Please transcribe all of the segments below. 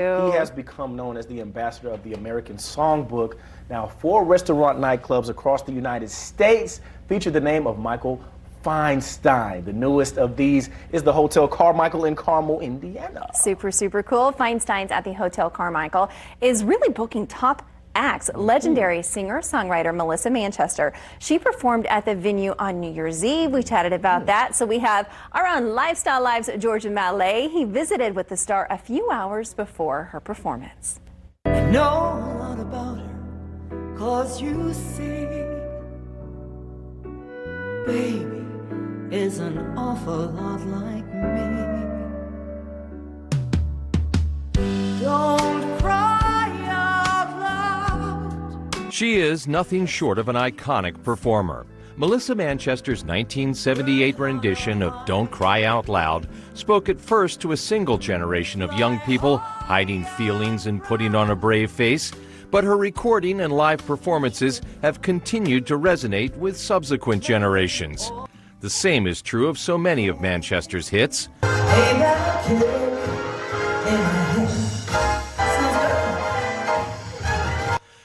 He has become known as the ambassador of the American Songbook. Now, 4 restaurant nightclubs across the United States feature the name of Michael Feinstein. The newest of these is the Hotel Carmichael in Carmel, Indiana. Super, super cool. Feinstein's at the Hotel Carmichael is really booking top acts. Legendary singer-songwriter Melissa Manchester. She performed at the venue on New Year's Eve. We chatted about that. So we have our own Lifestyle Live's Georgia Mallet. He visited with the star a few hours before her performance. I know a lot about her, 'cause you see, baby is an awful lot like me. Don't cry out loud. She is nothing short of an iconic performer. Melissa Manchester's 1978 rendition of Don't Cry Out Loud spoke at first to a single generation of young people hiding feelings and putting on a brave face, but her recording and live performances have continued to resonate with subsequent generations. The same is true of so many of Manchester's hits.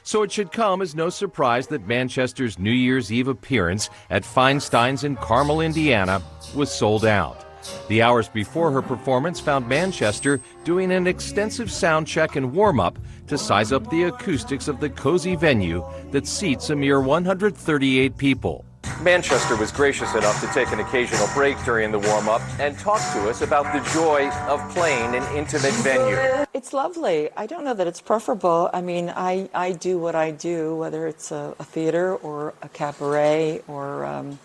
So it should come as no surprise that Manchester's New Year's Eve appearance at Feinstein's in Carmel, Indiana was sold out. The hours before her performance found Manchester doing an extensive sound check and warm-up to size up the acoustics of the cozy venue that seats a mere 138 people. Manchester was gracious enough to take an occasional break during the warm-up and talk to us about the joy of playing an intimate venue. It's lovely. I don't know that it's preferable. I mean, I do what I do, whether it's a theater or a cabaret or an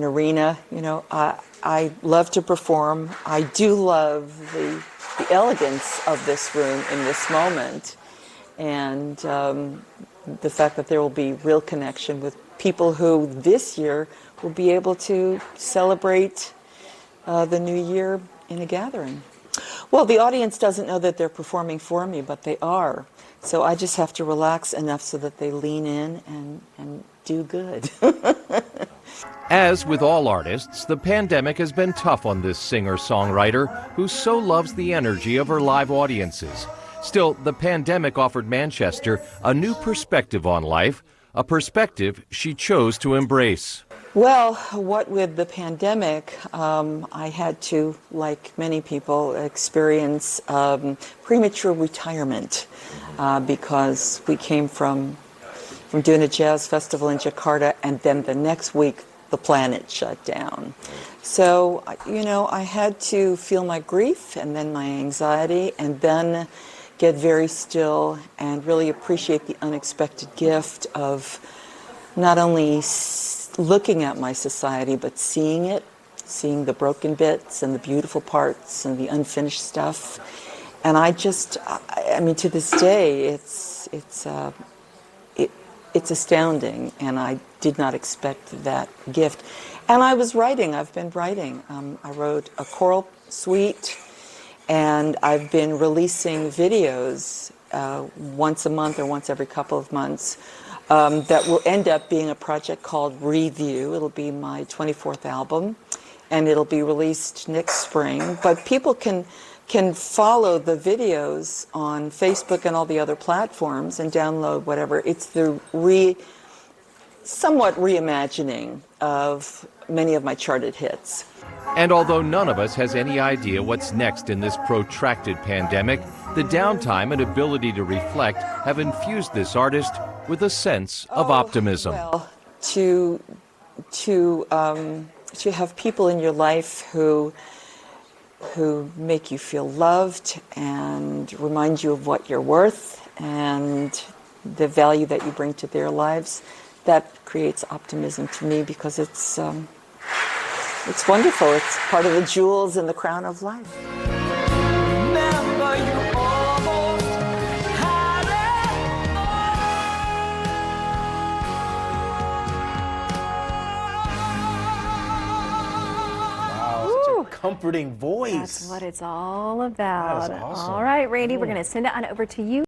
arena. You know, I love to perform. I do love the elegance of this room in this moment, and the fact that there will be real connection with people who this year will be able to celebrate the new year in a gathering. Well, the audience doesn't know that they're performing for me, but they are. So I just have to relax enough so that they lean in and do good. As with all artists, the pandemic has been tough on this singer-songwriter who so loves the energy of her live audiences. Still, the pandemic offered Manchester a new perspective on life, a perspective she chose to embrace. Well, what with the pandemic, I had to, like many people, experience premature retirement because we came from doing a jazz festival in Jakarta, and then the next week the planet shut down. So, you know, I had to feel my grief and then my anxiety, and then get very still and really appreciate the unexpected gift of not only looking at my society, but seeing it, seeing the broken bits and the beautiful parts and the unfinished stuff. And I mean, to this day, it's astounding, and I did not expect that gift. And I was writing, I've been writing. I wrote a choral suite, and I've been releasing videos once a month or once every couple of months that will end up being a project called Review. It'll be my 24th album, and it'll be released next spring. But people can follow the videos on Facebook and all the other platforms and download whatever. It's the somewhat reimagining of many of my charted hits. And although none of us has any idea what's next in this protracted pandemic, the downtime and ability to reflect have infused this artist with a sense of optimism. Well, to have people in your life who make you feel loved and remind you of what you're worth and the value that you bring to their lives, that creates optimism to me, because it's wonderful. It's part of the jewels in the crown of life. Remember, you almost had Wow, such a comforting voice. That's what it's all about. That is awesome. All right, Randy, we're going to send it on over to you.